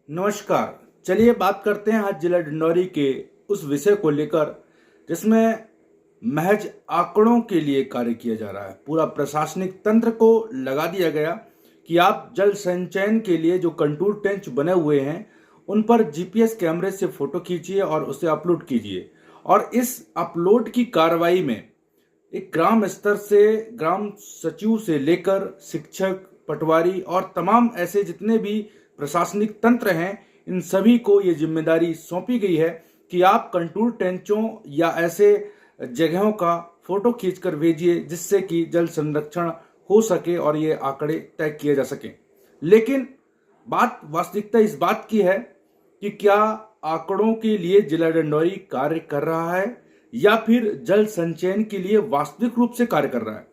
नमस्कार। चलिए बात करते हैं आज जिला डिंडौरी के उस विषय को लेकर जिसमें महज आंकड़ों के लिए कार्य किया जा रहा है। पूरा प्रशासनिक तंत्र को लगा दिया गया कि आप जल संचयन के लिए जो कंटूर टेंच बने हुए हैं उन पर जीपीएस कैमरे से फोटो खींचिए और उसे अपलोड कीजिए। और इस अपलोड की कार्रवाई में एक ग्राम स्तर से ग्राम सचिव से लेकर शिक्षक, पटवारी और तमाम ऐसे जितने भी प्रशासनिक तंत्र हैं, इन सभी को ये जिम्मेदारी सौंपी गई है कि आप कंटूर टेंचों या ऐसे जगहों का फोटो खींचकर भेजिए जिससे कि जल संरक्षण हो सके और ये आंकड़े तय किए जा सकें। लेकिन बात वास्तविकता इस बात की है कि क्या आंकड़ों के लिए जिला डिंडौरी कार्य कर रहा है या फिर जल संचयन के लिए वास्तविक रूप से कार्य कर रहा है।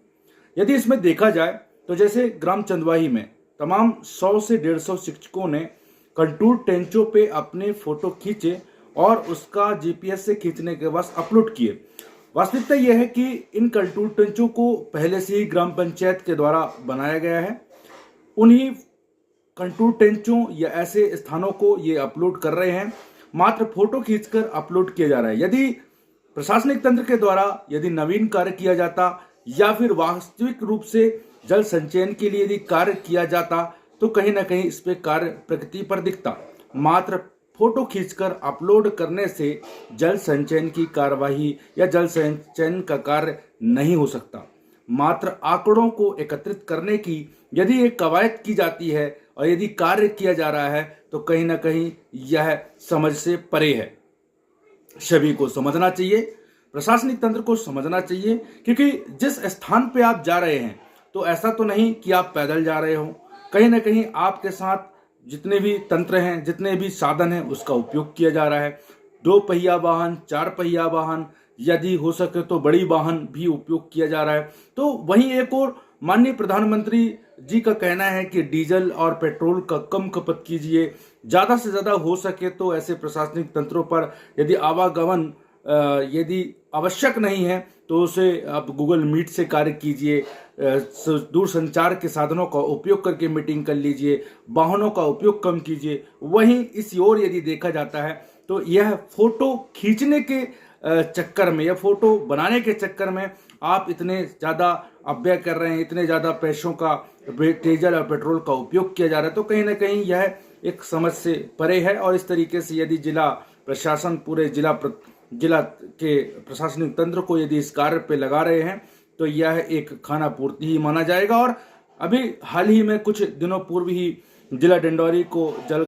यदि इसमें देखा जाए तो जैसे ग्राम चंदवाही में तमाम 100 से 150 शिक्षकों ने कंटूर टेंचों पे अपने फोटो खींचे और उसका जीपीएस से खींचने के बाद अपलोड किए। वास्तविकता यह है कि इन कंटूर टेंचों को पहले से ही ग्राम पंचायत के द्वारा बनाया गया है। उन्हीं कंटूर टेंचों या ऐसे स्थानों को ये अपलोड कर रहे हैं, मात्र फोटो खींचकर अपलोड किया जा रहा है। यदि प्रशासनिक तंत्र के द्वारा यदि नवीन कार्य किया जाता या फिर वास्तविक रूप से जल संचयन के लिए यदि कार्य किया जाता तो कहीं ना कहीं इस पे कार्य प्रगति पर दिखता। मात्र फोटो खींचकर अपलोड करने से जल संचयन की कार्यवाही या जल संचयन का कार्य नहीं हो सकता। मात्र आंकड़ों को एकत्रित करने की यदि एक कवायद की जाती है और यदि कार्य किया जा रहा है तो कहीं ना कहीं यह समझ से परे है। सभी को समझना चाहिए, प्रशासनिक तंत्र को समझना चाहिए, क्योंकि जिस स्थान पे आप जा रहे हैं तो ऐसा तो नहीं कि आप पैदल जा रहे हो। कहीं ना कहीं आपके साथ जितने भी तंत्र हैं, जितने भी साधन हैं, उसका उपयोग किया जा रहा है। 2 पहिया वाहन, 4 पहिया वाहन, यदि हो सके तो बड़ी वाहन भी उपयोग किया जा रहा है। तो वहीं एक और माननीय प्रधानमंत्री जी का कहना है कि डीजल और पेट्रोल का कम खपत कीजिए, ज़्यादा से ज़्यादा हो सके तो ऐसे प्रशासनिक तंत्रों पर यदि आवागमन यदि आवश्यक नहीं है तो उसे आप गूगल मीट से कार्य कीजिए, दूर संचार के साधनों का उपयोग करके मीटिंग कर लीजिए, वाहनों का उपयोग कम कीजिए। वहीं इस ओर यदि देखा जाता है तो यह फोटो खींचने के चक्कर में या फोटो बनाने के चक्कर में आप इतने ज़्यादा अपव्यय कर रहे हैं, इतने ज़्यादा पैसों का डीजल और पेट्रोल का उपयोग किया जा रहा है, तो कहीं ना कहीं यह एक समझ से परे है। और इस तरीके से यदि जिला प्रशासन पूरे जिला के प्रशासनिक तंत्र को यदि इस कार्य पे लगा रहे हैं तो यह एक खाना पूर्ति ही माना जाएगा। और अभी हाल ही में कुछ दिनों पूर्व ही जिला डिंडौरी को जल